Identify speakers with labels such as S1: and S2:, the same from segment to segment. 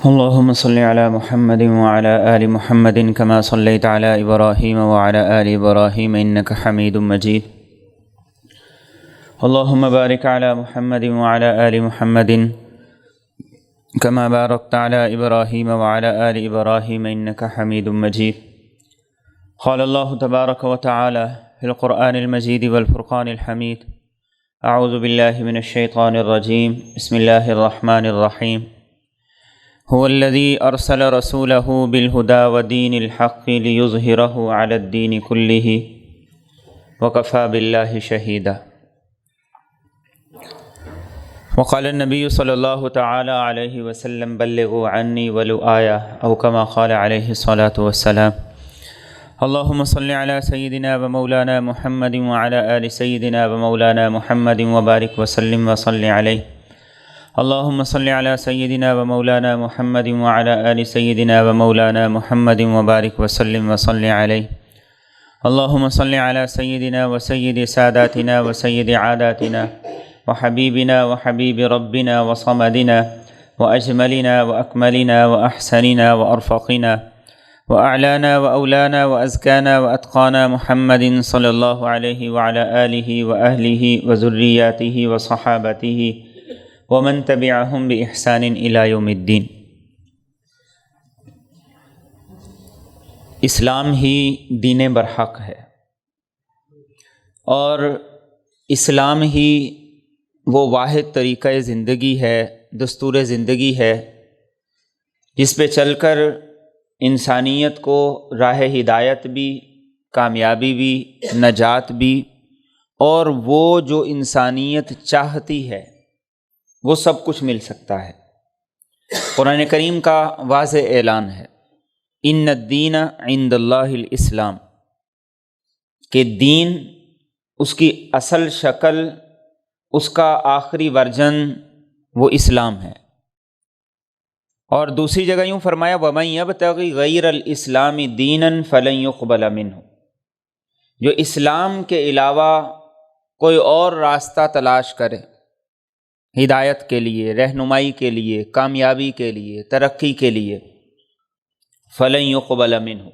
S1: اللهم صل على محمد وعلى آل محمد كما صليت على إبراهيم وعلى آل إبراهيم إنك حميد مجيد. اللهم بارك على محمد وعلى آل محمد كما باركت على إبراهيم وعلى آل إبراهيم إنك حميد مجيد. قال الله تبارك وتعالى في القرآن المجيد والفرقان الحميد: أعوذ بالله من الشيطان الرجيم. بسم الله الرحمن الرحيم. هو الذي أرسل رسوله بالهدى ودين الحق ليظهره على الدين كله وكفى بالله شهيدا. وقال النبي صلى الله تعالى عليه وسلم: بلغوا عني ولو آية، أو كما قال عليه الصلاة والسلام. اللهم صل على سيدنا ومولانا محمد وعلى آل سيدنا ومولانا محمد وبارك وسلم وصل عليه. اللهم صل على سيدنا ومولانا محمد وعلى آل سيدنا ومولانا محمد وبارك وسلم وصل عليه. اللهم صل على سيدنا وسيد ساداتنا وسيد عاداتنا وحبيبنا وحبيب ربنا وصمدنا وأجملنا وأكملنا وأحسننا وأرفقنا وأعلانا وأولانا وأزكانا وأتقانا محمد صلى الله عليه وعلى آله وأهله وذرياته وصحابته ومن تبعهم بإحسان إلى يوم الدین. اسلام ہی دین برحق ہے، اور اسلام ہی وہ واحد طریقہ زندگی ہے، دستور زندگی ہے، جس پہ چل کر انسانیت کو راہ ہدایت بھی، کامیابی بھی، نجات بھی، اور وہ جو انسانیت چاہتی ہے وہ سب کچھ مل سکتا ہے. قرآن کریم کا واضح اعلان ہے: ان الدین عند اللہ الاسلام، کہ دین، اس کی اصل شکل، اس کا آخری ورژن وہ اسلام ہے. اور دوسری جگہ یوں فرمایا: وَمَن يَبْتَغِ غَيْرَ الْإِسْلَامِ دِينًا فَلَن يُقْبَلَ مِنْهُ، جو اسلام کے علاوہ کوئی اور راستہ تلاش کرے ہدایت کے لیے، رہنمائی کے لیے، کامیابی کے لیے، ترقی کے لیے، فَلَن يُقْبَلَ مِنْهُ،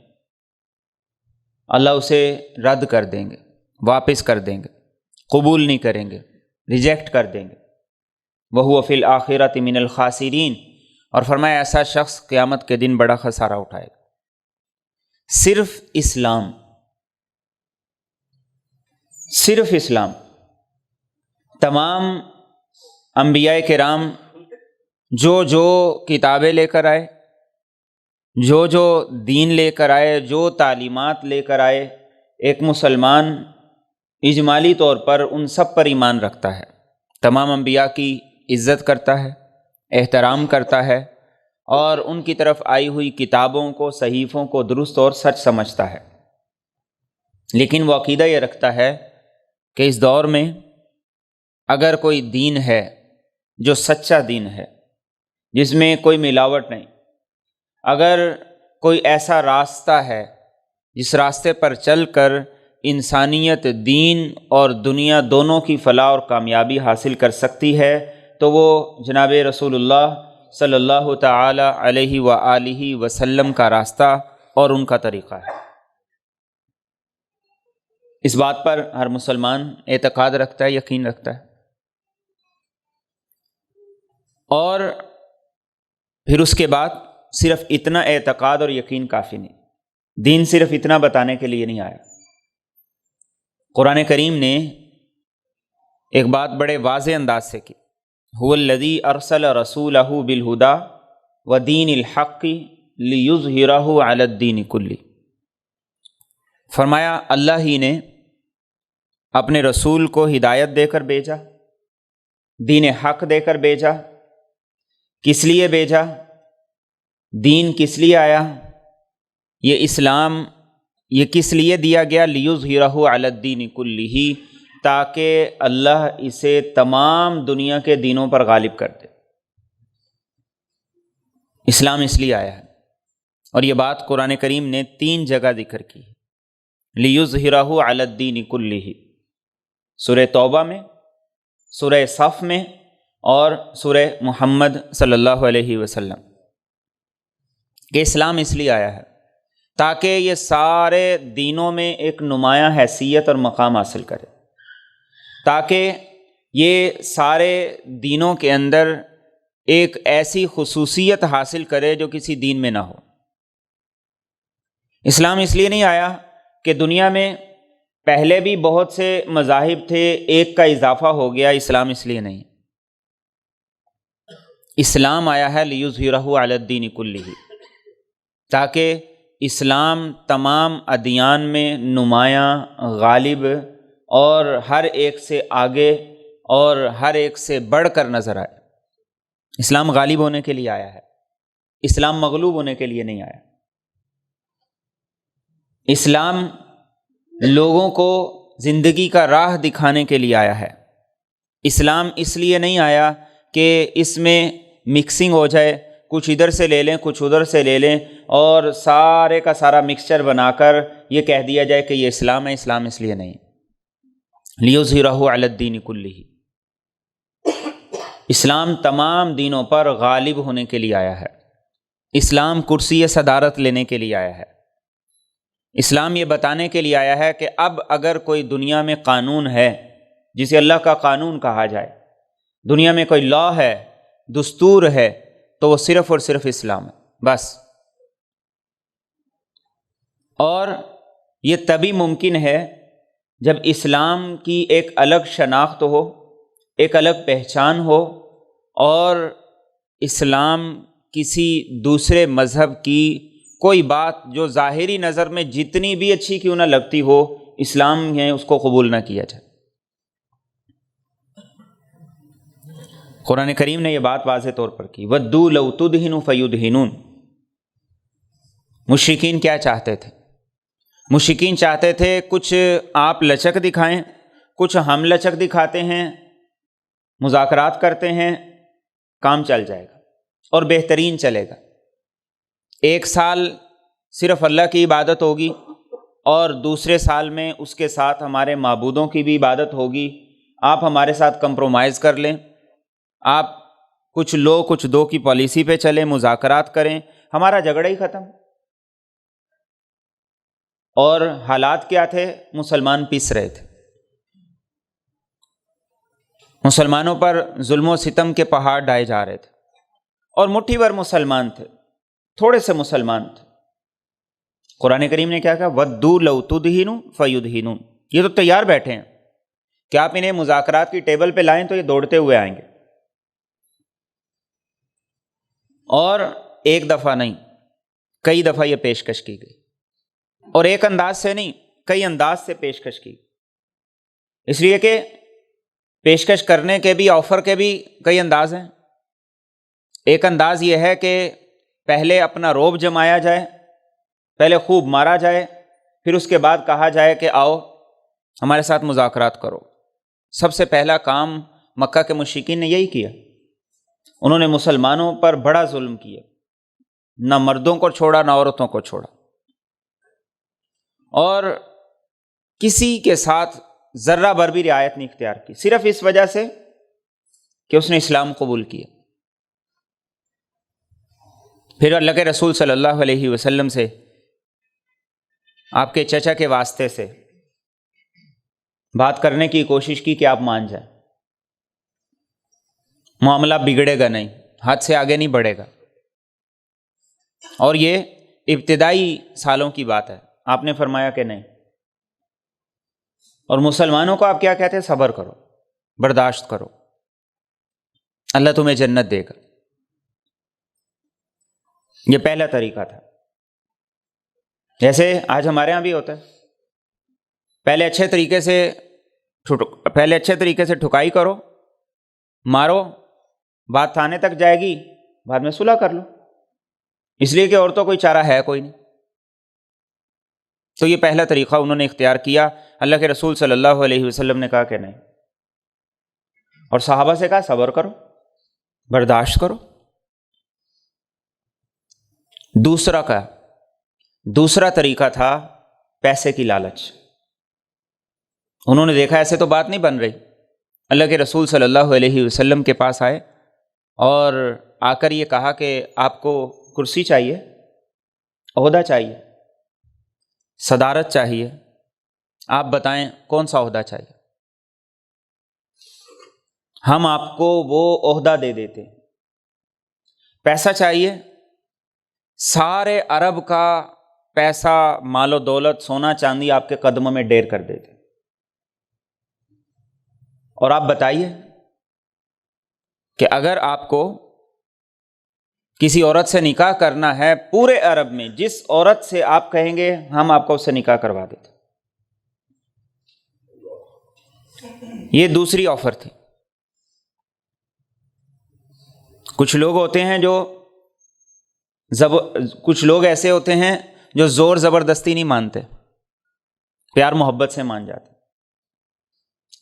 S1: اللہ اسے رد کر دیں گے، واپس کر دیں گے، قبول نہیں کریں گے، ریجیکٹ کر دیں گے. وَهُوَ فِي الْآخِرَةِ مِنَ الْخَاسِرِينَ، اور فرمایا ایسا شخص قیامت کے دن بڑا خسارہ اٹھائے گا. صرف اسلام، صرف اسلام. تمام انبیاء کرام جو کتابیں لے کر آئے، جو دین لے کر آئے، جو تعلیمات لے کر آئے، ایک مسلمان اجمالی طور پر ان سب پر ایمان رکھتا ہے، تمام انبیاء کی عزت کرتا ہے، احترام کرتا ہے، اور ان کی طرف آئی ہوئی کتابوں کو، صحیفوں کو درست اور سچ سمجھتا ہے. لیکن وہ عقیدہ یہ رکھتا ہے کہ اس دور میں اگر کوئی دین ہے جو سچا دین ہے، جس میں کوئی ملاوٹ نہیں، اگر کوئی ایسا راستہ ہے جس راستے پر چل کر انسانیت دین اور دنیا دونوں کی فلاح اور کامیابی حاصل کر سکتی ہے، تو وہ جناب رسول اللہ صلی اللہ تعالی علیہ وآلہ وسلم کا راستہ اور ان کا طریقہ ہے. اس بات پر ہر مسلمان اعتقاد رکھتا ہے، یقین رکھتا ہے. اور پھر اس کے بعد صرف اتنا اعتقاد اور یقین کافی نہیں. دین صرف اتنا بتانے کے لیے نہیں آیا. قرآن کریم نے ایک بات بڑے واضح انداز سے کی: هو الذی ارسل رسولہ بالہدی ودین الحق لیظہرہ علی الدین کلہ. فرمایا اللہ ہی نے اپنے رسول کو ہدایت دے کر بھیجا، دین حق دے کر بھیجا. کس لیے بھیجا؟ دین کس لیے آیا؟ یہ اسلام یہ کس لیے دیا گیا؟ لیظہرہ علی الدین کلہ، تاکہ اللہ اسے تمام دنیا کے دینوں پر غالب کر دے. اسلام اس لیے آیا ہے، اور یہ بات قرآن کریم نے 3 جگہ ذکر کی: لیظہرہ علی الدین کلہ، سورہ توبہ میں، سورہ صف میں، اور سورہ محمد صلی اللہ علیہ وسلم. کہ اسلام اس لیے آیا ہے تاکہ یہ سارے دینوں میں ایک نمایاں حیثیت اور مقام حاصل کرے، تاکہ یہ سارے دینوں کے اندر ایک ایسی خصوصیت حاصل کرے جو کسی دین میں نہ ہو۔ اسلام اس لیے نہیں آیا کہ دنیا میں پہلے بھی بہت سے مذاہب تھے، ایک کا اضافہ ہو گیا، اسلام اس لیے نہیں۔ اسلام آیا ہے لیظہرہ علی الدین کلہ، تاکہ اسلام تمام ادیان میں نمایاں، غالب اور ہر ایک سے آگے اور ہر ایک سے بڑھ کر نظر آئے۔ اسلام غالب ہونے کے لیے آیا ہے، اسلام مغلوب ہونے کے لیے نہیں آیا۔ اسلام لوگوں کو زندگی کا راہ دکھانے کے لیے آیا ہے۔ اسلام اس لیے نہیں آیا کہ اس میں مکسنگ ہو جائے، کچھ ادھر سے لے لیں کچھ ادھر سے لے لیں اور سارے کا سارا مکسچر بنا کر یہ کہہ دیا جائے کہ یہ اسلام ہے۔ اسلام اس لیے نہیں، لیظہرہ علی الدین کلہ، اسلام تمام دینوں پر غالب ہونے کے لیے آیا ہے۔ اسلام کرسی صدارت لینے کے لیے آیا ہے۔ اسلام یہ بتانے کے لیے آیا ہے کہ اب اگر کوئی دنیا میں قانون ہے جسے اللہ کا قانون کہا جائے، دنیا میں کوئی لا ہے، دستور ہے، تو وہ صرف اور صرف اسلام ہے، بس۔ اور یہ تبھی ممکن ہے جب اسلام کی ایک الگ شناخت ہو، ایک الگ پہچان ہو، اور اسلام کسی دوسرے مذہب کی کوئی بات جو ظاہری نظر میں جتنی بھی اچھی کیوں نہ لگتی ہو، اسلام میں اس کو قبول نہ کیا جائے۔ قرآن کریم نے یہ بات واضح طور پر کی، وَدُّوا لَوْ تُدْهِنُ فَيُدْهِنُونَ۔ مشرکین کیا چاہتے تھے؟ مشرکین چاہتے تھے کچھ آپ لچک دکھائیں، کچھ ہم لچک دکھاتے ہیں، مذاکرات کرتے ہیں، کام چل جائے گا اور بہترین چلے گا۔ ایک سال صرف اللہ کی عبادت ہوگی اور دوسرے سال میں اس کے ساتھ ہمارے معبودوں کی بھی عبادت ہوگی، آپ ہمارے ساتھ کمپرومائز کر لیں، آپ کچھ لو کچھ دو کی پالیسی پہ چلیں، مذاکرات کریں، ہمارا جھگڑا ہی ختم۔ اور حالات کیا تھے؟ مسلمان پس رہے تھے، مسلمانوں پر ظلم و ستم کے پہاڑ ڈھائے جا رہے تھے، اور مٹھی بھر مسلمان تھے، تھوڑے سے مسلمان تھے۔ قرآن کریم نے کیا کہا؟ وَدُّوا لَوْ تُدْهِنُ فَيُدْهِنُونَ۔ یہ تو تیار بیٹھے ہیں کہ آپ انہیں مذاکرات کی ٹیبل پہ لائیں تو یہ دوڑتے ہوئے آئیں گے۔ اور ایک دفعہ نہیں، کئی دفعہ یہ پیشکش کی گئی، اور ایک انداز سے نہیں، کئی انداز سے پیشکش کی، اس لیے کہ پیشکش کرنے کے بھی، آفر کے بھی کئی انداز ہیں۔ ایک انداز یہ ہے کہ پہلے اپنا رعب جمایا جائے، پہلے خوب مارا جائے، پھر اس کے بعد کہا جائے کہ آؤ ہمارے ساتھ مذاکرات کرو۔ سب سے پہلا کام مکہ کے مشرکین نے یہی کیا، انہوں نے مسلمانوں پر بڑا ظلم کیا، نہ مردوں کو چھوڑا نہ عورتوں کو چھوڑا، اور کسی کے ساتھ ذرہ بھر بھی رعایت نہیں اختیار کی، صرف اس وجہ سے کہ اس نے اسلام قبول کیا۔ پھر اللہ کے رسول صلی اللہ علیہ وسلم سے، آپ کے چچا کے واسطے سے بات کرنے کی کوشش کی کہ آپ مان جائیں، معاملہ بگڑے گا نہیں، حد سے آگے نہیں بڑھے گا۔ اور یہ ابتدائی سالوں کی بات ہے، آپ نے فرمایا کہ نہیں۔ اور مسلمانوں کو آپ کیا کہتے ہیں؟ صبر کرو، برداشت کرو، اللہ تمہیں جنت دے گا۔ یہ پہلا طریقہ تھا، جیسے آج ہمارے ہاں بھی ہوتا ہے، پہلے اچھے طریقے سے ٹھکائی کرو، مارو، بات تھانے تک جائے گی، بعد میں صلح کر لو، اس لیے کہ اور تو کوئی چارہ ہے کوئی نہیں۔ تو یہ پہلا طریقہ انہوں نے اختیار کیا۔ اللہ کے رسول صلی اللہ علیہ وسلم نے کہا کہ نہیں، اور صحابہ سے کہا صبر کرو، برداشت کرو۔ دوسرا طریقہ تھا پیسے کی لالچ۔ انہوں نے دیکھا ایسے تو بات نہیں بن رہی، اللہ کے رسول صلی اللہ علیہ وسلم کے پاس آئے اور آ کر یہ کہا کہ آپ کو کرسی چاہیے، عہدہ چاہیے، صدارت چاہیے، آپ بتائیں کون سا عہدہ چاہیے؟ ہم آپ کو وہ عہدہ دے دیتے۔ پیسہ چاہیے، سارے عرب کا پیسہ، مال و دولت، سونا چاندی آپ کے قدموں میں ڈھیر کر دیتے، اور آپ بتائیے کہ اگر آپ کو کسی عورت سے نکاح کرنا ہے پورے عرب میں، جس عورت سے آپ کہیں گے ہم آپ کو اس سے نکاح کروا دیتے۔ یہ دوسری آفر تھی۔ کچھ لوگ ہوتے ہیں کچھ لوگ ایسے ہوتے ہیں جو زور زبردستی نہیں مانتے، پیار محبت سے مان جاتے۔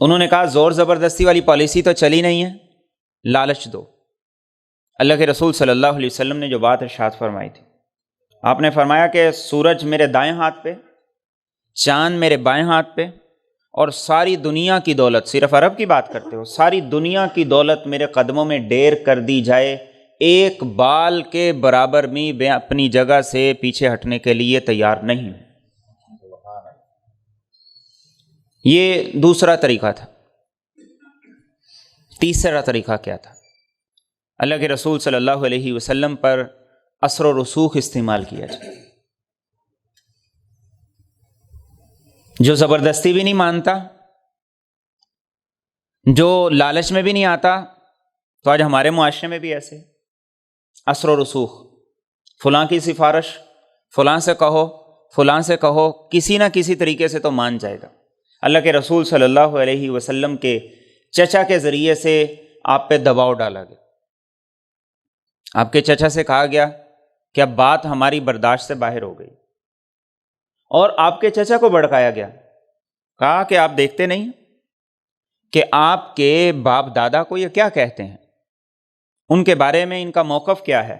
S1: انہوں نے کہا زور زبردستی والی پالیسی تو چلی نہیں ہے، لالچ دو۔ اللہ کے رسول صلی اللہ علیہ وسلم نے جو بات ارشاد فرمائی تھی، آپ نے فرمایا کہ سورج میرے دائیں ہاتھ پہ، چاند میرے بائیں ہاتھ پہ، اور ساری دنیا کی دولت، صرف عرب کی بات کرتے ہو، ساری دنیا کی دولت میرے قدموں میں ڈھیر کر دی جائے، ایک بال کے برابر بھی میں اپنی جگہ سے پیچھے ہٹنے کے لیے تیار نہیں ہوں۔ یہ دوسرا طریقہ تھا۔ تیسرا طریقہ کیا تھا؟ اللہ کے رسول صلی اللہ علیہ وسلم پر اثر و رسوخ استعمال کیا جائے۔ جو زبردستی بھی نہیں مانتا، جو لالچ میں بھی نہیں آتا، تو آج ہمارے معاشرے میں بھی ایسے اثر و رسوخ، فلاں کی سفارش، فلاں سے کہو، فلاں سے کہو، کسی نہ کسی طریقے سے تو مان جائے گا۔ اللہ کے رسول صلی اللہ علیہ وسلم کے چچا کے ذریعے سے آپ پہ دباؤ ڈالا گیا۔ آپ کے چچا سے کہا گیا کہ اب بات ہماری برداشت سے باہر ہو گئی، اور آپ کے چچا کو بھڑکایا گیا، کہا کہ آپ دیکھتے نہیں کہ آپ کے باپ دادا کو یہ کیا کہتے ہیں، ان کے بارے میں ان کا موقف کیا ہے،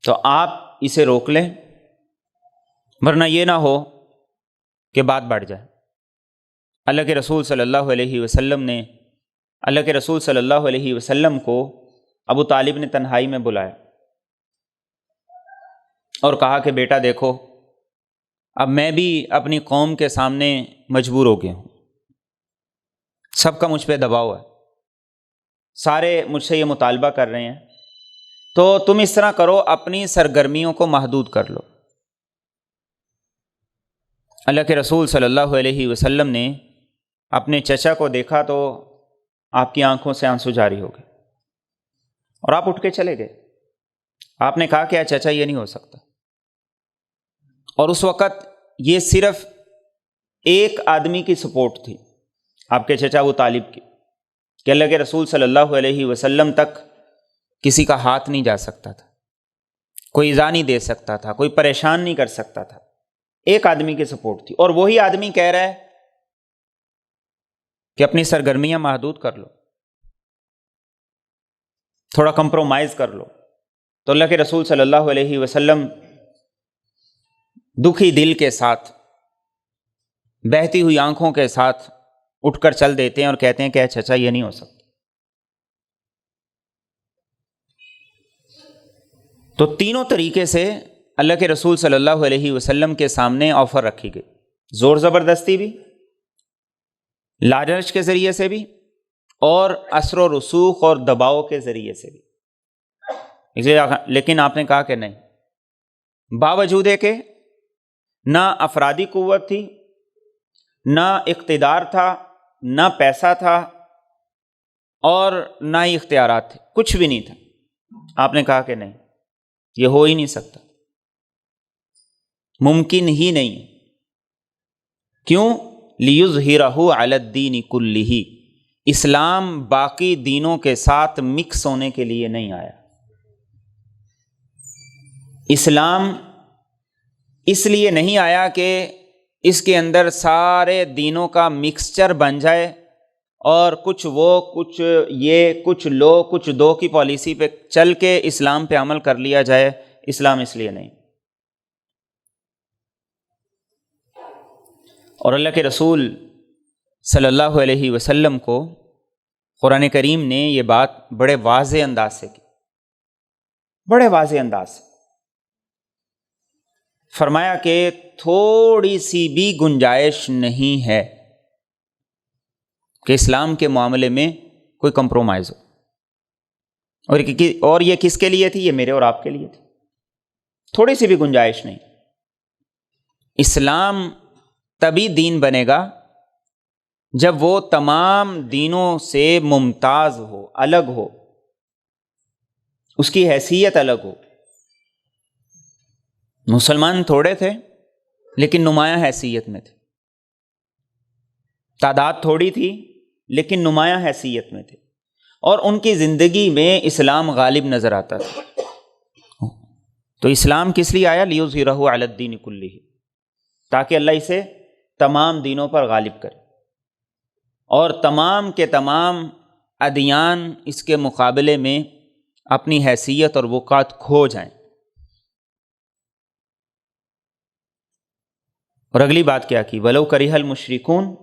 S1: تو آپ اسے روک لیں، ورنہ یہ نہ ہو کہ بات بڑھ جائے۔ اللہ کے رسول صلی اللہ علیہ وسلم کو ابو طالب نے تنہائی میں بلایا اور کہا کہ بیٹا دیکھو، اب میں بھی اپنی قوم کے سامنے مجبور ہو گیا ہوں، سب کا مجھ پہ دباؤ ہے، سارے مجھ سے یہ مطالبہ کر رہے ہیں، تو تم اس طرح کرو، اپنی سرگرمیوں کو محدود کر لو۔ اللہ کے رسول صلی اللہ علیہ وسلم نے اپنے چچا کو دیکھا تو آپ کی آنکھوں سے آنسو جاری ہو گئے، اور آپ اٹھ کے چلے گئے۔ آپ نے کہا کہ چچا یہ نہیں ہو سکتا، اور اس وقت یہ صرف ایک آدمی کی سپورٹ تھی، آپ کے چچا ابو طالب کی، کہ اللہ کے رسول صلی اللہ علیہ وسلم تک کسی کا ہاتھ نہیں جا سکتا تھا، کوئی ایذا نہیں دے سکتا تھا، کوئی پریشان نہیں کر سکتا تھا، ایک آدمی کی سپورٹ تھی، اور وہی آدمی کہہ رہا ہے کہ اپنی سرگرمیاں محدود کر لو، تھوڑا کمپرومائز کر لو۔ تو اللہ کے رسول صلی اللہ علیہ وسلم دکھی دل کے ساتھ، بہتی ہوئی آنکھوں کے ساتھ اٹھ کر چل دیتے ہیں اور کہتے ہیں کہ اے چچا یہ نہیں ہو سکتا۔ تو تینوں طریقے سے اللہ کے رسول صلی اللہ علیہ وسلم کے سامنے آفر رکھی گئی، زور زبردستی بھی، لالچ کے ذریعے سے بھی، اور اثر و رسوخ اور دباؤ کے ذریعے سے بھی۔ لیکن آپ نے کہا کہ نہیں، باوجود کہ نہ افرادی قوت تھی، نہ اقتدار تھا، نہ پیسہ تھا، اور نہ ہی اختیارات تھے، کچھ بھی نہیں تھا، آپ نے کہا کہ نہیں، یہ ہو ہی نہیں سکتا، ممکن ہی نہیں۔ کیوں؟ لِيُظْهِرَهُ عَلَى الدِّينِ كُلِّهِ، اسلام باقی دینوں کے ساتھ مکس ہونے کے لیے نہیں آیا۔ اسلام اس لیے نہیں آیا کہ اس کے اندر سارے دینوں کا مکسچر بن جائے، اور کچھ وہ، کچھ یہ، کچھ لو، کچھ دو کی پالیسی پہ چل کے اسلام پہ عمل کر لیا جائے۔ اسلام اس لیے نہیں۔ اور اللہ کے رسول صلی اللہ علیہ وسلم کو قرآن کریم نے یہ بات بڑے واضح انداز سے کی بڑے واضح انداز سے فرمایا کہ تھوڑی سی بھی گنجائش نہیں ہے کہ اسلام کے معاملے میں کوئی کمپرومائز ہو. اور یہ کس کے لیے تھی؟ یہ میرے اور آپ کے لیے تھی. تھوڑی سی بھی گنجائش نہیں. اسلام تبھی دین بنے گا جب وہ تمام دینوں سے ممتاز ہو، الگ ہو، اس کی حیثیت الگ ہو. مسلمان تھوڑے تھے لیکن نمایاں حیثیت میں تھے، تعداد تھوڑی تھی لیکن نمایاں حیثیت میں تھے، اور ان کی زندگی میں اسلام غالب نظر آتا تھا. تو اسلام کس لیے آیا؟ لیظہرہ علی الدین کلہ، تاکہ اللہ اسے تمام دینوں پر غالب کرے، اور تمام کے تمام ادیان اس کے مقابلے میں اپنی حیثیت اور وقعت کھو جائیں. اور اگلی بات کیا کی؟ ولو کرہ المشرکون،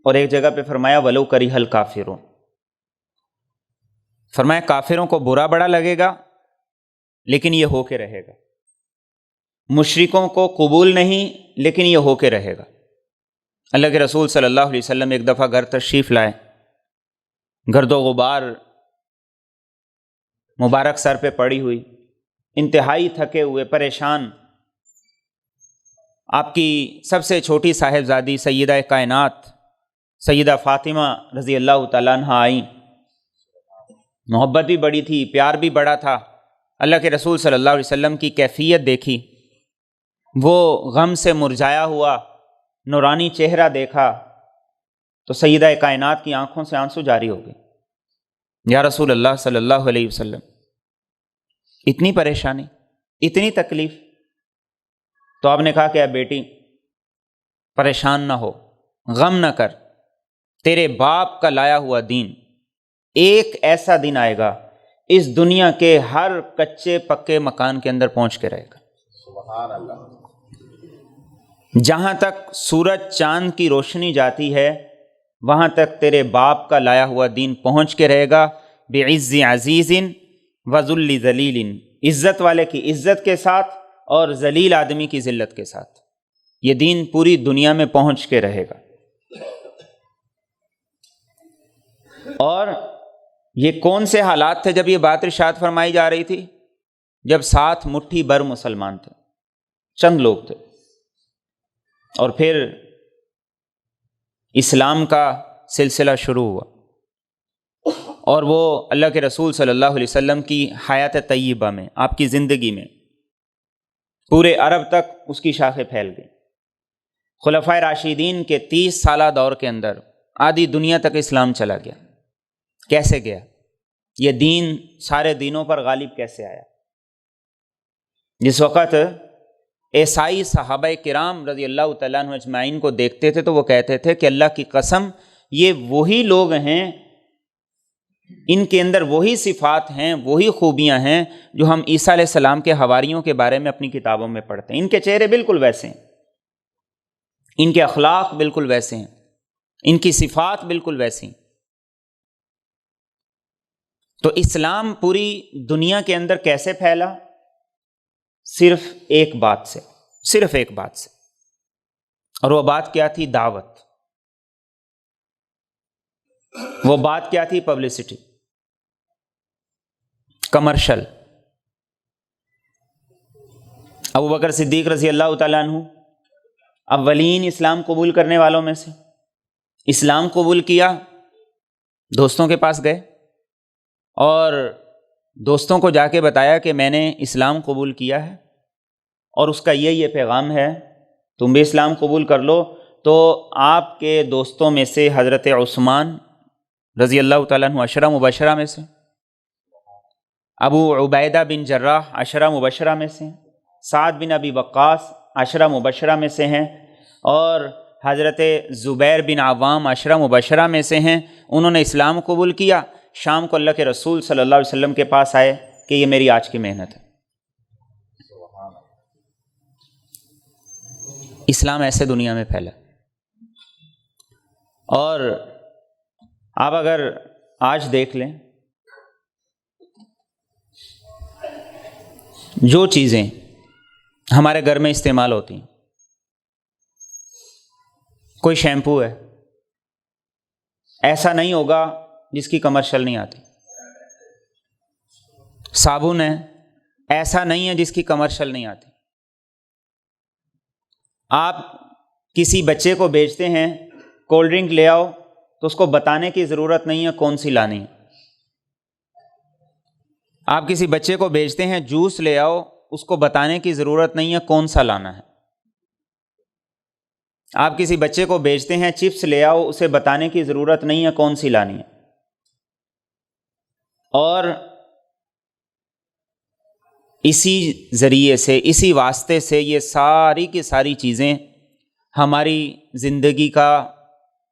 S1: اور ایک جگہ پہ فرمایا ولو کرہ الکافرون. فرمایا کافروں کو برا بڑا لگے گا لیکن یہ ہو کے رہے گا، مشرکوں کو قبول نہیں لیکن یہ ہو کے رہے گا. اللہ کے رسول صلی اللہ علیہ وسلم ایک دفعہ گھر تشریف لائے، گرد و غبار مبارک سر پہ پڑی ہوئی، انتہائی تھکے ہوئے، پریشان. آپ کی سب سے چھوٹی صاحبزادی سیدہ کائنات سیدہ فاطمہ رضی اللہ تعالیٰ عنہ آئیں. محبت بھی بڑی تھی، پیار بھی بڑا تھا. اللہ کے رسول صلی اللہ علیہ وسلم کی کیفیت دیکھی، وہ غم سے مرجھایا ہوا نورانی چہرہ دیکھا تو سیدہ کائنات کی آنکھوں سے آنسو جاری ہو گئے. یا رسول اللہ صلی اللہ علیہ وسلم، اتنی پریشانی، اتنی تکلیف. تو آپ نے کہا کہ اے بیٹی پریشان نہ ہو، غم نہ کر، تیرے باپ کا لایا ہوا دین ایک ایسا دن آئے گا اس دنیا کے ہر کچے پکے مکان کے اندر پہنچ کے رہے گا. سبحان اللہ. جہاں تک سورج چاند کی روشنی جاتی ہے وہاں تک تیرے باپ کا لایا ہوا دین پہنچ کے رہے گا، بعز عزیز وذل ذلیل، عزت والے کی عزت کے ساتھ اور ذلیل آدمی کی ذلت کے ساتھ. یہ دین پوری دنیا میں پہنچ کے رہے گا. اور یہ کون سے حالات تھے جب یہ بات ارشاد فرمائی جا رہی تھی؟ جب 7 مٹھی بھر مسلمان تھے، چند لوگ تھے، اور پھر اسلام کا سلسلہ شروع ہوا، اور وہ اللہ کے رسول صلی اللہ علیہ وسلم کی حیات طیبہ میں، آپ کی زندگی میں پورے عرب تک اس کی شاخیں پھیل گئیں. خلفائے راشدین کے 30 سالہ دور کے اندر آدھی دنیا تک اسلام چلا گیا. کیسے گیا؟ یہ دین سارے دینوں پر غالب کیسے آیا؟ جس وقت عیسائی صحابہ کرام رضی اللہ تعالیٰ عنہ اجمعین کو دیکھتے تھے تو وہ کہتے تھے کہ اللہ کی قسم یہ وہی لوگ ہیں، ان کے اندر وہی صفات ہیں، وہی خوبیاں ہیں جو ہم عیسیٰ علیہ السلام کے حواریوں کے بارے میں اپنی کتابوں میں پڑھتے ہیں. ان کے چہرے بالکل ویسے ہیں، ان کے اخلاق بالکل ویسے ہیں، ان کی صفات بالکل ویسی ہیں. تو اسلام پوری دنیا کے اندر کیسے پھیلا؟ صرف ایک بات سے، صرف ایک بات سے. اور وہ بات کیا تھی؟ دعوت. وہ بات کیا تھی؟ Publicity, commercial. ابوبکر صدیق رضی اللہ تعالیٰ عنہ اولین اسلام قبول کرنے والوں میں سے. اسلام قبول کیا، دوستوں کے پاس گئے اور دوستوں کو جا کے بتایا کہ میں نے اسلام قبول کیا ہے اور اس کا یہ پیغام ہے، تم بھی اسلام قبول کر لو. تو آپ کے دوستوں میں سے حضرت عثمان رضی اللہ تعالیٰ عنہ 10 مبشرہ میں سے، ابو عبیدہ بن جراح 10 مبشرہ میں سے، سعد بن ابی وقاص 10 مبشرہ میں سے ہیں، اور حضرت زبیر بن عوام 10 مبشرہ میں سے ہیں. انہوں نے اسلام قبول کیا. شام کو اللہ کے رسول صلی اللہ علیہ وسلم کے پاس آئے کہ یہ میری آج کی محنت ہے. اسلام ایسے دنیا میں پھیلا. اور آپ اگر آج دیکھ لیں جو چیزیں ہمارے گھر میں استعمال ہوتی ہیں، کوئی شیمپو ہے، ایسا نہیں ہوگا جس کی کمرشل نہیں آتی. صابن ہے، ایسا نہیں ہے جس کی کمرشل نہیں آتی. آپ کسی بچے کو بیچتے ہیں کولڈ ڈرنک لے آؤ تو اس کو بتانے کی ضرورت نہیں ہے کون سی لانی ہے. آپ کسی بچے کو بیچتے ہیں جوس لے آؤ، اس کو بتانے کی ضرورت نہیں ہے کون سا لانا ہے. آپ کسی بچے کو بیچتے ہیں چپس لے آؤ، اسے بتانے کی ضرورت نہیں ہے کون سی لانی ہے. اور اسی ذریعے سے، اسی واسطے سے یہ ساری کی ساری چیزیں ہماری زندگی کا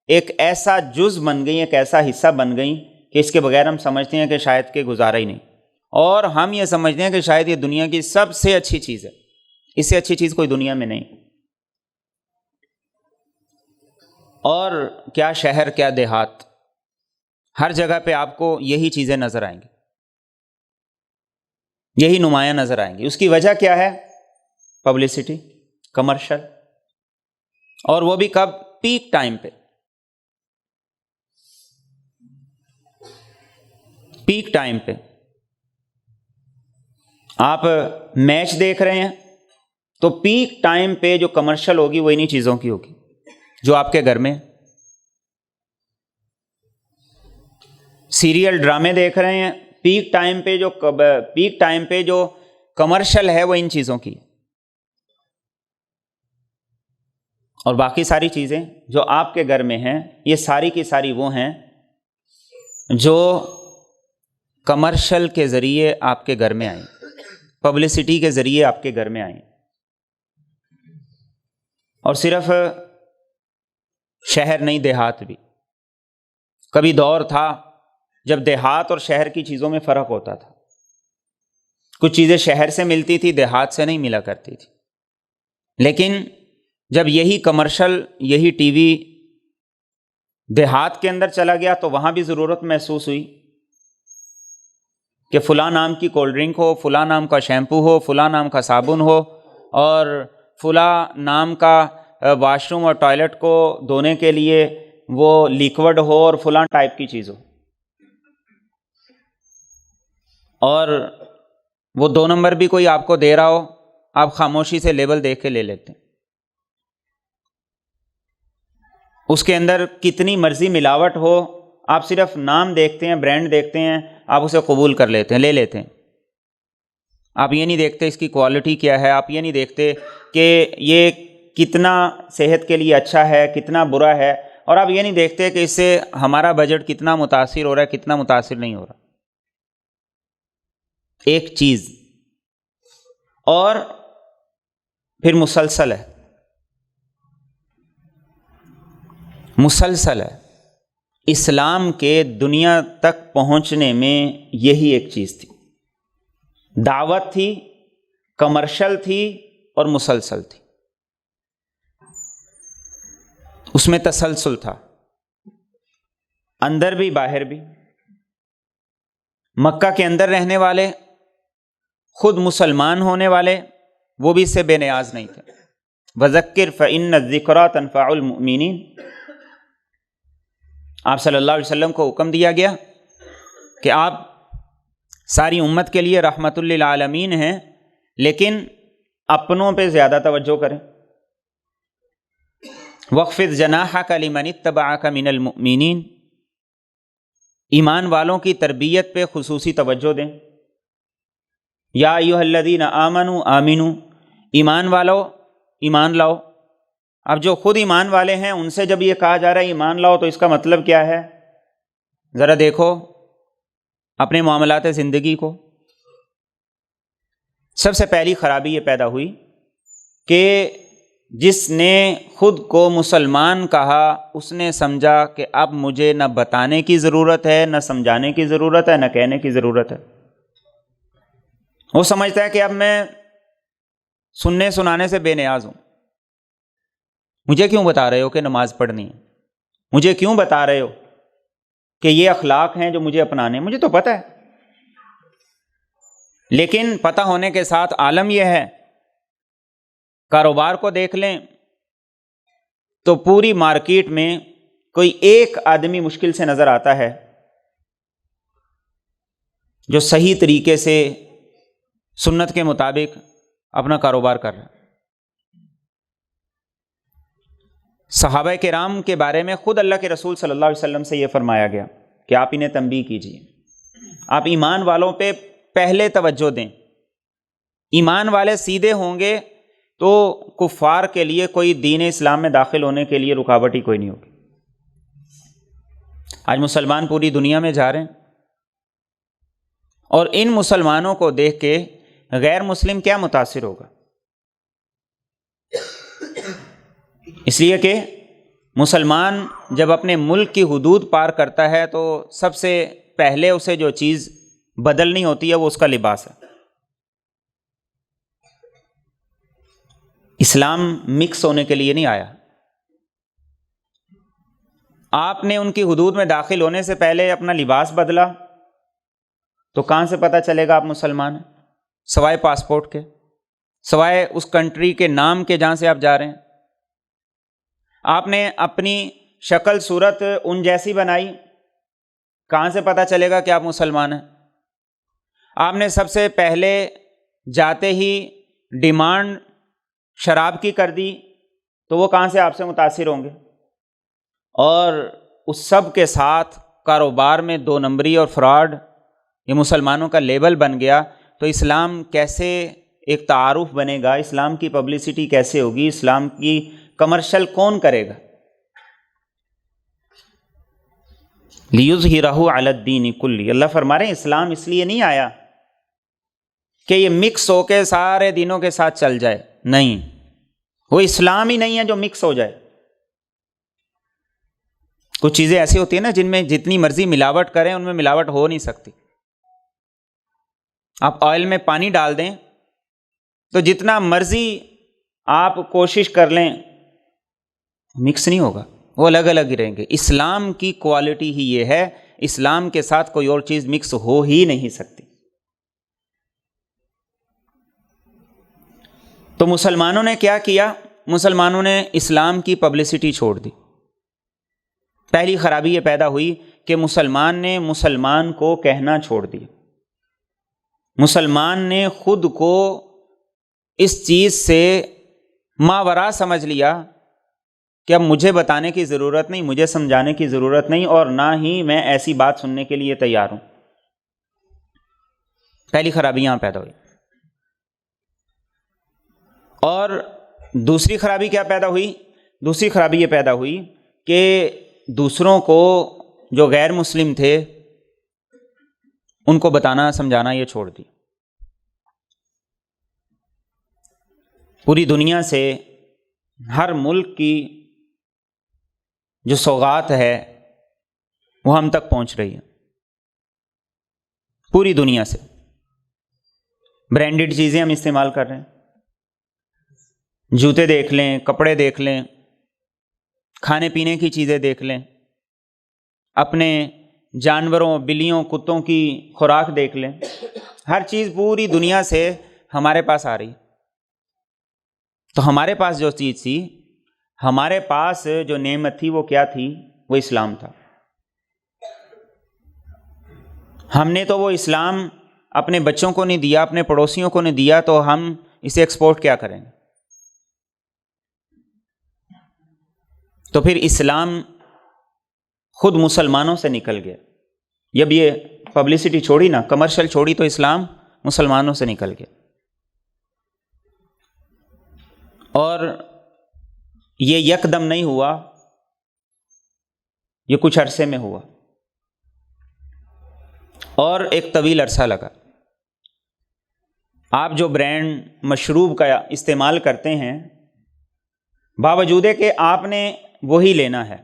S1: ایک ایسا جز بن گئی، ایک ایسا حصہ بن گئی کہ اس کے بغیر ہم سمجھتے ہیں کہ شاید کہ گزارا ہی نہیں. اور ہم یہ سمجھتے ہیں کہ شاید یہ دنیا کی سب سے اچھی چیز ہے، اس سے اچھی چیز کوئی دنیا میں نہیں. اور کیا شہر کیا دیہات، ہر جگہ پہ آپ کو یہی چیزیں نظر آئیں گی، یہی نمایاں نظر آئیں گی. اس کی وجہ کیا ہے؟ Publicity, commercial. اور وہ بھی کب؟ پیک ٹائم پہ. پیک ٹائم پہ آپ میچ دیکھ رہے ہیں تو پیک ٹائم پہ جو کمرشل ہوگی وہ انہی چیزوں کی ہوگی جو آپ کے گھر میں. سیریل ڈرامے دیکھ رہے ہیں، پیک ٹائم پہ جو کمرشل ہے وہ ان چیزوں کی. اور باقی ساری چیزیں جو آپ کے گھر میں ہیں یہ ساری کی ساری وہ ہیں جو کمرشل کے ذریعے آپ کے گھر میں آئیں، پبلسٹی کے ذریعے آپ کے گھر میں آئیں. اور صرف شہر نہیں، دیہات بھی. کبھی دور تھا جب دیہات اور شہر کی چیزوں میں فرق ہوتا تھا. کچھ چیزیں شہر سے ملتی تھی، دیہات سے نہیں ملا کرتی تھی. لیکن جب یہی کمرشل، یہی ٹی وی دیہات کے اندر چلا گیا تو وہاں بھی ضرورت محسوس ہوئی کہ فلاں نام کی کولڈ ڈرنک ہو، فلاں نام کا شیمپو ہو، فلاں نام کا صابن ہو، اور فلاں نام کا واش روم اور ٹوائلٹ کو دھونے کے لیے وہ لیکوڈ ہو، اور فلاں ٹائپ کی چیز ہو. اور وہ 2 نمبر بھی کوئی آپ کو دے رہا ہو، آپ خاموشی سے لیبل دیکھ کے لے لیتے ہیں. اس کے اندر کتنی مرضی ملاوٹ ہو، آپ صرف نام دیکھتے ہیں، برانڈ دیکھتے ہیں، آپ اسے قبول کر لیتے ہیں، لے لیتے ہیں. آپ یہ نہیں دیکھتے اس کی کوالٹی کیا ہے، آپ یہ نہیں دیکھتے کہ یہ کتنا صحت کے لیے اچھا ہے، کتنا برا ہے، اور آپ یہ نہیں دیکھتے کہ اس سے ہمارا بجٹ کتنا متاثر ہو رہا ہے، کتنا متاثر نہیں ہو رہا. ایک چیز. اور پھر مسلسل ہے، مسلسل ہے. اسلام کے دنیا تک پہنچنے میں یہی ایک چیز تھی، دعوت تھی، کمرشل تھی اور مسلسل تھی. اس میں تسلسل تھا، اندر بھی باہر بھی. مکہ کے اندر رہنے والے، خود مسلمان ہونے والے، وہ بھی اس سے بے نیاز نہیں تھے. وَذَكِّرْ فَإِنَّ الذِّكْرَىٰ تَنفَعُ الْمُؤْمِنِينَ. آپ صلی اللہ علیہ وسلم کو حکم دیا گیا کہ آپ ساری امت کے لیے رحمت للعالمین ہیں، لیکن اپنوں پہ زیادہ توجہ کریں. وَاخْفِضْ جَنَاحَكَ لِمَنِ اتَّبَعَكَ مِنَ الْمُؤْمِنِينَ. ایمان والوں کی تربیت پہ خصوصی توجہ دیں. یا ایھا الذین آمنوا آمنوا. ایمان والو ایمان لاؤ. اب جو خود ایمان والے ہیں ان سے جب یہ کہا جا رہا ہے ایمان لاؤ، تو اس کا مطلب کیا ہے؟ ذرا دیکھو اپنے معاملات زندگی کو. سب سے پہلی خرابی یہ پیدا ہوئی کہ جس نے خود کو مسلمان کہا اس نے سمجھا کہ اب مجھے نہ بتانے کی ضرورت ہے، نہ سمجھانے کی ضرورت ہے، نہ کہنے کی ضرورت ہے. وہ سمجھتا ہے کہ اب میں سننے سنانے سے بے نیاز ہوں. مجھے کیوں بتا رہے ہو کہ نماز پڑھنی ہے؟ مجھے کیوں بتا رہے ہو کہ یہ اخلاق ہیں جو مجھے اپنانے ہیں؟ مجھے تو پتہ ہے. لیکن پتہ ہونے کے ساتھ عالم یہ ہے، کاروبار کو دیکھ لیں تو پوری مارکیٹ میں کوئی ایک آدمی مشکل سے نظر آتا ہے جو صحیح طریقے سے سنت کے مطابق اپنا کاروبار کر رہا ہے۔ صحابہ کرام کے بارے میں خود اللہ کے رسول صلی اللہ علیہ وسلم سے یہ فرمایا گیا کہ آپ انہیں تنبیہ کیجیے، آپ ایمان والوں پہ پہلے توجہ دیں۔ ایمان والے سیدھے ہوں گے تو کفار کے لیے کوئی دین اسلام میں داخل ہونے کے لیے رکاوٹ ہی کوئی نہیں ہوگی۔ آج مسلمان پوری دنیا میں جا رہے ہیں اور ان مسلمانوں کو دیکھ کے غیر مسلم کیا متاثر ہوگا؟ اس لیے کہ مسلمان جب اپنے ملک کی حدود پار کرتا ہے تو سب سے پہلے اسے جو چیز بدلنی ہوتی ہے وہ اس کا لباس ہے۔ اسلام مکس ہونے کے لیے نہیں آیا۔ آپ نے ان کی حدود میں داخل ہونے سے پہلے اپنا لباس بدلا تو کہاں سے پتہ چلے گا آپ مسلمان ہیں؟ سوائے پاسپورٹ کے، سوائے اس کنٹری کے نام کے جہاں سے آپ جا رہے ہیں۔ آپ نے اپنی شکل صورت ان جیسی بنائی، کہاں سے پتہ چلے گا کہ آپ مسلمان ہیں؟ آپ نے سب سے پہلے جاتے ہی ڈیمانڈ شراب کی کر دی تو وہ کہاں سے آپ سے متاثر ہوں گے؟ اور اس سب کے ساتھ کاروبار میں دو نمبری اور فراڈ یہ مسلمانوں کا لیبل بن گیا، تو اسلام کیسے ایک تعارف بنے گا؟ اسلام کی پبلسٹی کیسے ہوگی؟ اسلام کی کمرشل کون کرے گا؟ لِیُظْہِرَہُ عَلَى الدِّینِ کُلِّ، اللہ فرما رہے ہیں اسلام اس لیے نہیں آیا کہ یہ مکس ہو کے سارے دینوں کے ساتھ چل جائے، نہیں، وہ اسلام ہی نہیں ہے جو مکس ہو جائے۔ کچھ چیزیں ایسی ہوتی ہیں نا جن میں جتنی مرضی ملاوٹ کریں ان میں ملاوٹ ہو نہیں سکتی۔ آپ آئل میں پانی ڈال دیں تو جتنا مرضی آپ کوشش کر لیں مکس نہیں ہوگا، وہ الگ الگ ہی رہیں گے۔ اسلام کی کوالٹی ہی یہ ہے، اسلام کے ساتھ کوئی اور چیز مکس ہو ہی نہیں سکتی۔ تو مسلمانوں نے کیا کیا؟ مسلمانوں نے اسلام کی پبلسٹی چھوڑ دی۔ پہلی خرابی یہ پیدا ہوئی کہ مسلمان نے مسلمان کو کہنا چھوڑ دیا۔ مسلمان نے خود کو اس چیز سے ماورا سمجھ لیا کہ اب مجھے بتانے کی ضرورت نہیں، مجھے سمجھانے کی ضرورت نہیں، اور نہ ہی میں ایسی بات سننے کے لیے تیار ہوں۔ پہلی خرابی یہاں پیدا ہوئی۔ اور دوسری خرابی کیا پیدا ہوئی؟ دوسری خرابی یہ پیدا ہوئی کہ دوسروں کو جو غیر مسلم تھے ان کو بتانا سمجھانا یہ چھوڑ دی۔ پوری دنیا سے ہر ملک کی جو سوغات ہے وہ ہم تک پہنچ رہی ہے، پوری دنیا سے برانڈڈ چیزیں ہم استعمال کر رہے ہیں۔ جوتے دیکھ لیں، کپڑے دیکھ لیں، کھانے پینے کی چیزیں دیکھ لیں، اپنے جانوروں بلیوں کتوں کی خوراک دیکھ لیں، ہر چیز پوری دنیا سے ہمارے پاس آ رہی۔ تو ہمارے پاس جو چیز تھی، ہمارے پاس جو نعمت تھی وہ کیا تھی؟ وہ اسلام تھا۔ ہم نے تو وہ اسلام اپنے بچوں کو نہیں دیا، اپنے پڑوسیوں کو نہیں دیا، تو ہم اسے ایکسپورٹ کیا کریں گے؟ تو پھر اسلام خود مسلمانوں سے نکل گیا۔ جب یہ پبلسٹی چھوڑی نا، کمرشل چھوڑی، تو اسلام مسلمانوں سے نکل گیا۔ اور یہ یکدم نہیں ہوا، یہ کچھ عرصے میں ہوا اور ایک طویل عرصہ لگا۔ آپ جو برانڈ مشروب کا استعمال کرتے ہیں، باوجود ہے کہ آپ نے وہی لینا ہے،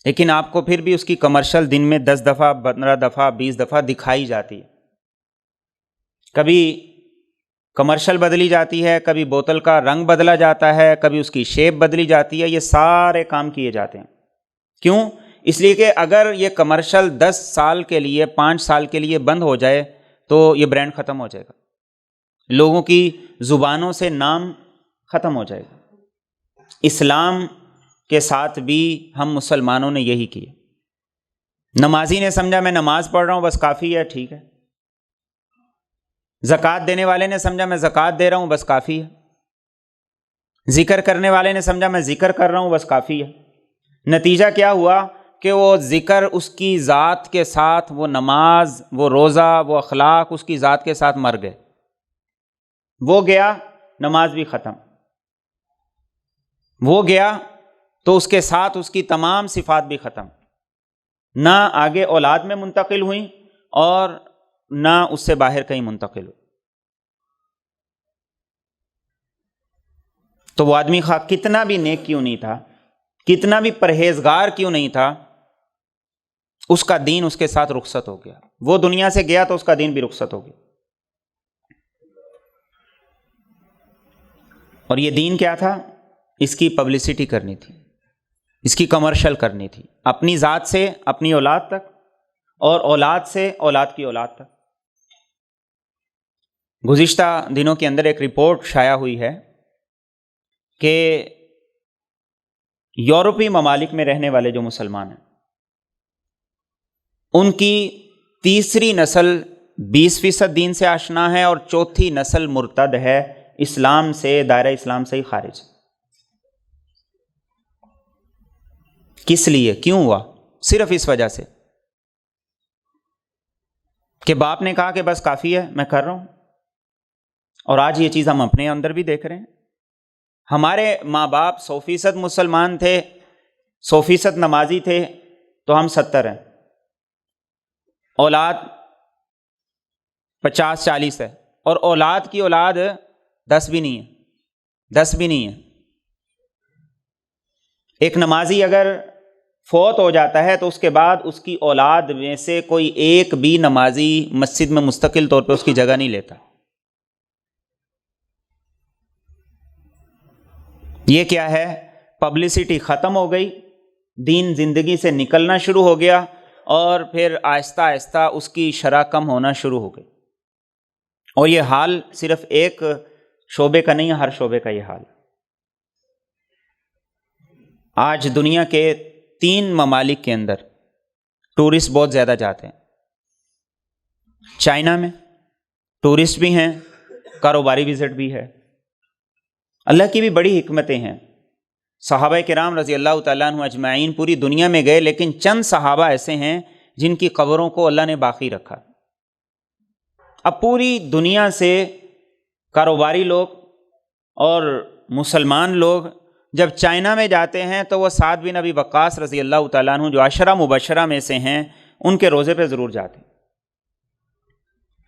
S1: لیکن آپ کو پھر بھی اس کی کمرشل دن میں 10 دفعہ 15 دفعہ 20 دفعہ دکھائی جاتی ہے۔ کبھی کمرشل بدلی جاتی ہے، کبھی بوتل کا رنگ بدلا جاتا ہے، کبھی اس کی شیپ بدلی جاتی ہے، یہ سارے کام کیے جاتے ہیں۔ کیوں؟ اس لیے کہ اگر یہ کمرشل 10 سال کے لیے 5 سال کے لیے بند ہو جائے تو یہ برانڈ ختم ہو جائے گا، لوگوں کی زبانوں سے نام ختم ہو جائے گا۔ اسلام کے ساتھ بھی ہم مسلمانوں نے یہی کیا۔ نمازی نے سمجھا میں نماز پڑھ رہا ہوں بس کافی ہے، ٹھیک ہے۔ زکوٰۃ دینے والے نے سمجھا میں زکوٰۃ دے رہا ہوں بس کافی ہے۔ ذکر کرنے والے نے سمجھا میں ذکر کر رہا ہوں بس کافی ہے۔ نتیجہ کیا ہوا کہ وہ ذکر اس کی ذات کے ساتھ، وہ نماز، وہ روزہ، وہ اخلاق اس کی ذات کے ساتھ مر گئے۔ وہ گیا، نماز بھی ختم۔ وہ گیا تو اس کے ساتھ اس کی تمام صفات بھی ختم، نہ آگے اولاد میں منتقل ہوئیں اور نہ اس سے باہر کہیں منتقل ہوئی۔ تو وہ آدمی خواہ کتنا بھی نیک کیوں نہیں تھا، کتنا بھی پرہیزگار کیوں نہیں تھا، اس کا دین اس کے ساتھ رخصت ہو گیا۔ وہ دنیا سے گیا تو اس کا دین بھی رخصت ہو گیا۔ اور یہ دین کیا تھا؟ اس کی پبلسٹی کرنی تھی، اس کی کمرشل کرنی تھی، اپنی ذات سے اپنی اولاد تک، اور اولاد سے اولاد کی اولاد تک۔ گزشتہ دنوں کے اندر ایک رپورٹ شائع ہوئی ہے کہ یورپی ممالک میں رہنے والے جو مسلمان ہیں، ان کی تیسری نسل 20% دین سے آشنا ہے اور چوتھی نسل مرتد ہے، اسلام سے، دائرہ اسلام سے ہی خارج۔ کس لیے؟ کیوں ہوا؟ صرف اس وجہ سے کہ باپ نے کہا کہ بس کافی ہے، میں کر رہا ہوں۔ اور آج یہ چیز ہم اپنے اندر بھی دیکھ رہے ہیں۔ ہمارے ماں باپ 100% مسلمان تھے، 100% نمازی تھے، تو ہم 70 ہیں۔ اولاد 50-40 ہے، اور اولاد کی اولاد 10 بھی نہیں ہے، 10 بھی نہیں ہے۔ ایک نمازی اگر فوت ہو جاتا ہے تو اس کے بعد اس کی اولاد میں سے کوئی ایک بھی نمازی مسجد میں مستقل طور پہ اس کی جگہ نہیں لیتا۔ یہ کیا ہے؟ پبلسٹی ختم ہو گئی، دین زندگی سے نکلنا شروع ہو گیا، اور پھر آہستہ آہستہ اس کی شرح کم ہونا شروع ہو گئی۔ اور یہ حال صرف ایک شعبے کا نہیں ہے، ہر شعبے کا یہ حال ہے۔ آج دنیا کے 3 ممالک کے اندر ٹورسٹ بہت زیادہ جاتے ہیں۔ چائنا میں ٹورسٹ بھی ہیں، کاروباری وزٹ بھی ہے۔ اللہ کی بھی بڑی حکمتیں ہیں۔ صحابہ کرام رضی اللہ تعالیٰ عنہ اجمعین پوری دنیا میں گئے، لیکن چند صحابہ ایسے ہیں جن کی قبروں کو اللہ نے باقی رکھا۔ اب پوری دنیا سے کاروباری لوگ اور مسلمان لوگ جب چائنا میں جاتے ہیں تو وہ سعد بن ابی وقاص رضی اللہ تعالیٰ عنہ جو 10 مبشرہ میں سے ہیں، ان کے روزے پہ ضرور جاتے ہیں۔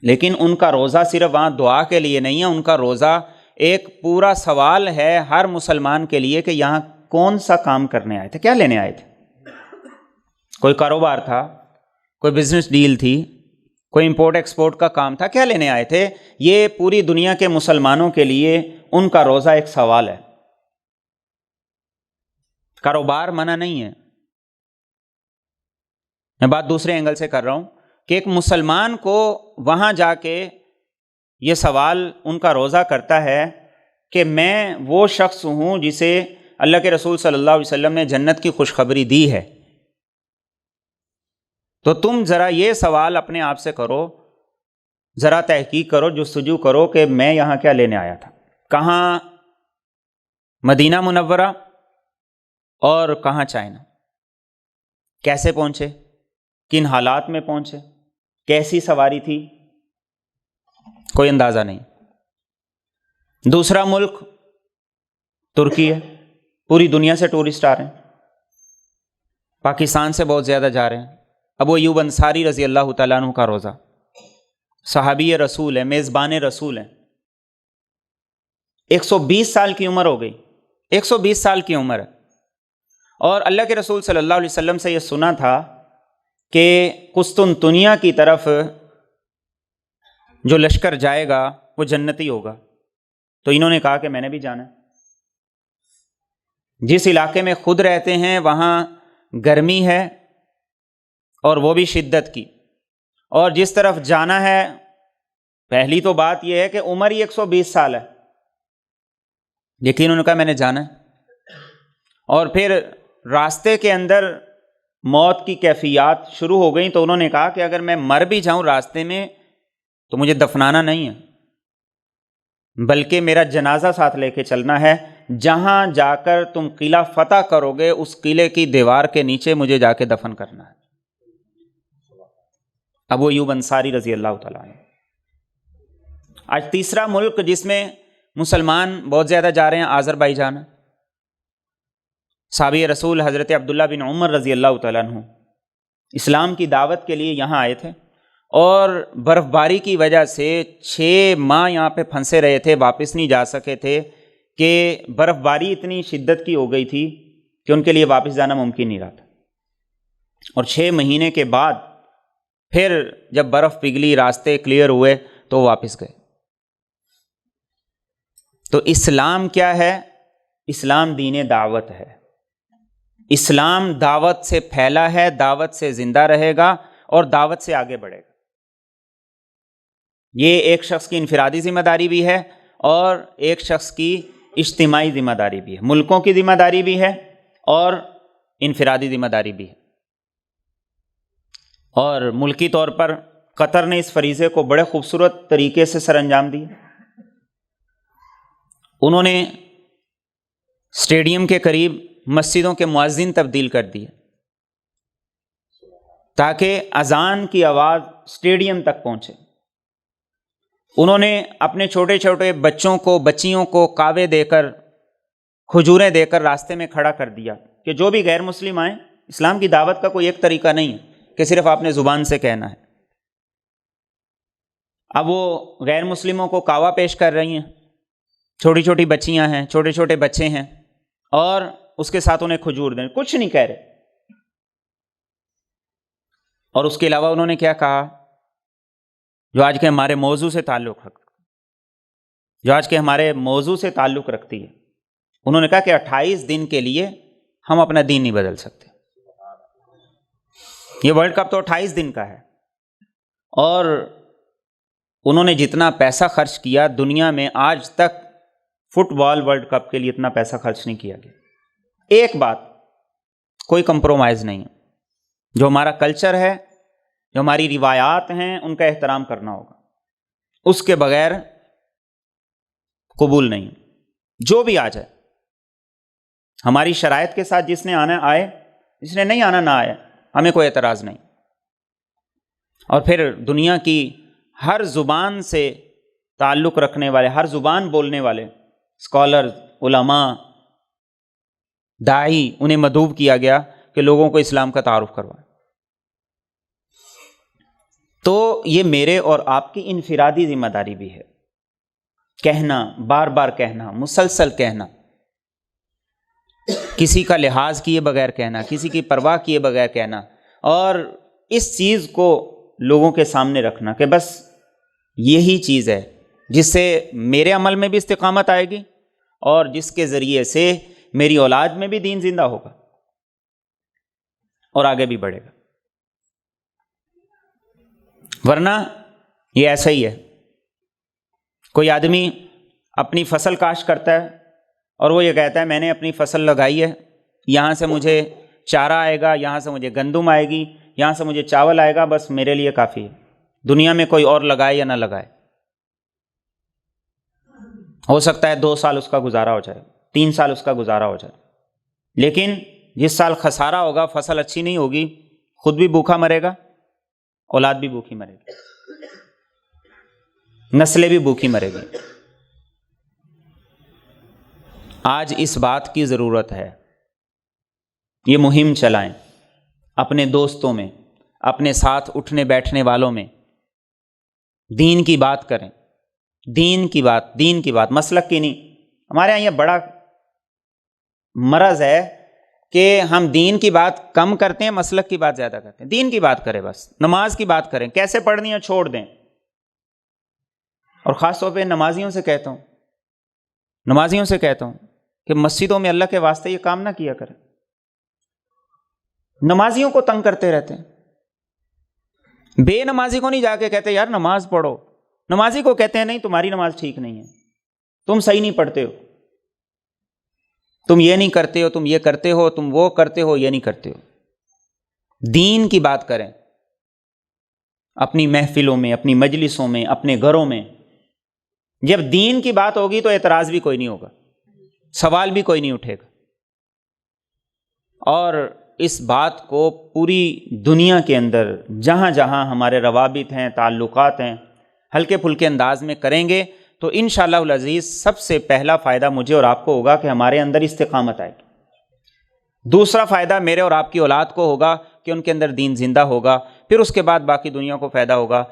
S1: لیکن ان کا روزہ صرف وہاں دعا کے لیے نہیں ہے، ان کا روزہ ایک پورا سوال ہے ہر مسلمان کے لیے کہ یہاں کون سا کام کرنے آئے تھے، کیا لینے آئے تھے۔ کوئی کاروبار تھا، کوئی بزنس ڈیل تھی، کوئی امپورٹ ایکسپورٹ کا کام تھا، کیا لینے آئے تھے۔ یہ پوری دنیا کے مسلمانوں کے لیے ان کا روزہ ایک سوال ہے۔ کاروبار منع نہیں ہے، میں بات دوسرے اینگل سے کر رہا ہوں کہ ایک مسلمان کو وہاں جا کے یہ سوال ان کا روزہ کرتا ہے کہ میں وہ شخص ہوں جسے اللہ کے رسول صلی اللہ علیہ وسلم نے جنت کی خوشخبری دی ہے۔ تو تم ذرا یہ سوال اپنے آپ سے کرو، ذرا تحقیق کرو، جستجو کرو کہ میں یہاں کیا لینے آیا تھا۔ کہاں مدینہ منورہ اور کہاں چائنا، کیسے پہنچے، کن حالات میں پہنچے، کیسی سواری تھی، کوئی اندازہ نہیں۔ دوسرا ملک ترکی ہے، پوری دنیا سے ٹورسٹ آ رہے ہیں، پاکستان سے بہت زیادہ جا رہے ہیں۔ ابو ایوب انصاری رضی اللہ تعالیٰ عنہ کا روزہ، صحابی رسول ہے، میزبان رسول ہیں، 120 سال کی عمر ہو گئی، 120 سال کی عمر ہے، اور اللہ کے رسول صلی اللہ علیہ وسلم سے یہ سنا تھا کہ قسطنطنیہ کی طرف جو لشکر جائے گا وہ جنتی ہوگا، تو انہوں نے کہا کہ میں نے بھی جانا ہے۔ جس علاقے میں خود رہتے ہیں وہاں گرمی ہے اور وہ بھی شدت کی، اور جس طرف جانا ہے پہلی تو بات یہ ہے کہ عمر ہی 120 سال ہے، لیکن انہوں نے کہا میں نے جانا ہے۔ اور پھر راستے کے اندر موت کی کیفیات شروع ہو گئیں، تو انہوں نے کہا کہ اگر میں مر بھی جاؤں راستے میں تو مجھے دفنانا نہیں ہے، بلکہ میرا جنازہ ساتھ لے کے چلنا ہے، جہاں جا کر تم قلعہ فتح کرو گے اس قلعے کی دیوار کے نیچے مجھے جا کے دفن کرنا ہے۔ ابو ایوب انصاری رضی اللہ تعالیٰ عنہ۔ آج تیسرا ملک جس میں مسلمان بہت زیادہ جا رہے ہیں آذربائیجان ہے۔ صحابی رسول حضرت عبداللہ بن عمر رضی اللہ تعالیٰ عنہ اسلام کی دعوت کے لیے یہاں آئے تھے، اور برف باری کی وجہ سے 6 ماہ یہاں پہ پھنسے رہے تھے، واپس نہیں جا سکے تھے کہ برف باری اتنی شدت کی ہو گئی تھی کہ ان کے لیے واپس جانا ممکن نہیں رہا تھا۔ اور 6 مہینے کے بعد پھر جب برف پگھلی، راستے کلیئر ہوئے تو واپس گئے۔ تو اسلام کیا ہے؟ اسلام دین دعوت ہے۔ اسلام دعوت سے پھیلا ہے، دعوت سے زندہ رہے گا اور دعوت سے آگے بڑھے گا۔ یہ ایک شخص کی انفرادی ذمہ داری بھی ہے اور ایک شخص کی اجتماعی ذمہ داری بھی ہے، ملکوں کی ذمہ داری بھی ہے اور انفرادی ذمہ داری بھی ہے۔ اور ملکی طور پر قطر نے اس فریضے کو بڑے خوبصورت طریقے سے سر انجام دیا۔ انہوں نے اسٹیڈیم کے قریب مسجدوں کے مؤذن تبدیل کر دیے تاکہ اذان کی آواز اسٹیڈیم تک پہنچے۔ انہوں نے اپنے چھوٹے چھوٹے بچوں کو، بچیوں کو کاوے دے کر، کھجوریں دے کر راستے میں کھڑا کر دیا کہ جو بھی غیر مسلم آئیں، اسلام کی دعوت کا کوئی ایک طریقہ نہیں ہے کہ صرف آپ نے زبان سے کہنا ہے۔ اب وہ غیر مسلموں کو کاوا پیش کر رہی ہیں، چھوٹی چھوٹی بچیاں ہیں، چھوٹے چھوٹے بچے ہیں، اور اس کے ساتھ انہیں کھجور دیں، کچھ نہیں کہہ رہے۔ اور اس کے علاوہ انہوں نے کیا کہا جو آج کے ہمارے موضوع سے تعلق رکھتی ہے۔ انہوں نے کہا کہ 28 دن کے لیے ہم اپنا دین نہیں بدل سکتے۔ یہ ورلڈ کپ تو 28 دن کا ہے، اور انہوں نے جتنا پیسہ خرچ کیا دنیا میں آج تک فٹ بال ورلڈ کپ کے لیے اتنا پیسہ خرچ نہیں کیا گیا۔ ایک بات، کوئی کمپرومائز نہیں ہے۔ جو ہمارا کلچر ہے، جو ہماری روایات ہیں، ان کا احترام کرنا ہوگا، اس کے بغیر قبول نہیں۔ جو بھی آ جائے، ہماری شرائط کے ساتھ جس نے آنا آئے، جس نے نہیں آنا نہ آئے، ہمیں کوئی اعتراض نہیں۔ اور پھر دنیا کی ہر زبان سے تعلق رکھنے والے، ہر زبان بولنے والے اسکالر، علماء، داعی، انہیں مدعو کیا گیا کہ لوگوں کو اسلام کا تعارف کروائیں۔ تو یہ میرے اور آپ کی انفرادی ذمہ داری بھی ہے، کہنا، بار بار کہنا، مسلسل کہنا، کسی کا لحاظ کیے بغیر کہنا، کسی کی پرواہ کیے بغیر کہنا، اور اس چیز کو لوگوں کے سامنے رکھنا کہ بس یہی چیز ہے جس سے میرے عمل میں بھی استقامت آئے گی اور جس کے ذریعے سے میری اولاد میں بھی دین زندہ ہوگا اور آگے بھی بڑھے گا۔ ورنہ یہ ایسا ہی ہے، کوئی آدمی اپنی فصل کاشت کرتا ہے اور وہ یہ کہتا ہے میں نے اپنی فصل لگائی ہے، یہاں سے مجھے چارہ آئے گا، یہاں سے مجھے گندم آئے گی، یہاں سے مجھے چاول آئے گا، بس میرے لیے کافی ہے، دنیا میں کوئی اور لگائے یا نہ لگائے۔ ہو سکتا ہے 2 سال اس کا گزارا ہو جائے، 3 سال اس کا گزارا ہو جائے، لیکن جس سال خسارہ ہوگا، فصل اچھی نہیں ہوگی، خود بھی بھوکا مرے گا، اولاد بھی بھوکی مرے گی، نسلیں بھی بھوکی مرے گی۔ آج اس بات کی ضرورت ہے، یہ مہم چلائیں، اپنے دوستوں میں، اپنے ساتھ اٹھنے بیٹھنے والوں میں دین کی بات کریں، دین کی بات، مسلک کی نہیں۔ ہمارے یہاں یہ بڑا مرض ہے کہ ہم دین کی بات کم کرتے ہیں، مسلک کی بات زیادہ کرتے ہیں۔ دین کی بات کریں، بس نماز کی بات کریں، کیسے پڑھنی ہے چھوڑ دیں۔ اور خاص طور پہ نمازیوں سے کہتا ہوں کہ مسجدوں میں اللہ کے واسطے یہ کام نہ کیا کریں، نمازیوں کو تنگ کرتے رہتے ہیں، بے نمازی کو نہیں جا کے کہتے یار نماز پڑھو، نمازی کو کہتے ہیں نہیں تمہاری نماز ٹھیک نہیں ہے، تم صحیح نہیں پڑھتے ہو، تم یہ نہیں کرتے ہو، تم یہ کرتے ہو، تم وہ کرتے ہو، یہ نہیں کرتے ہو۔ دین کی بات کریں اپنی محفلوں میں، اپنی مجلسوں میں، اپنے گھروں میں، جب دین کی بات ہوگی تو اعتراض بھی کوئی نہیں ہوگا، سوال بھی کوئی نہیں اٹھے گا۔ اور اس بات کو پوری دنیا کے اندر جہاں جہاں ہمارے روابط ہیں، تعلقات ہیں، ہلکے پھلکے انداز میں کریں گے تو انشاءاللہ العزیز سب سے پہلا فائدہ مجھے اور آپ کو ہوگا کہ ہمارے اندر استقامت آئے گی۔ دوسرا فائدہ میرے اور آپ کی اولاد کو ہوگا کہ ان کے اندر دین زندہ ہوگا، پھر اس کے بعد باقی دنیا کو فائدہ ہوگا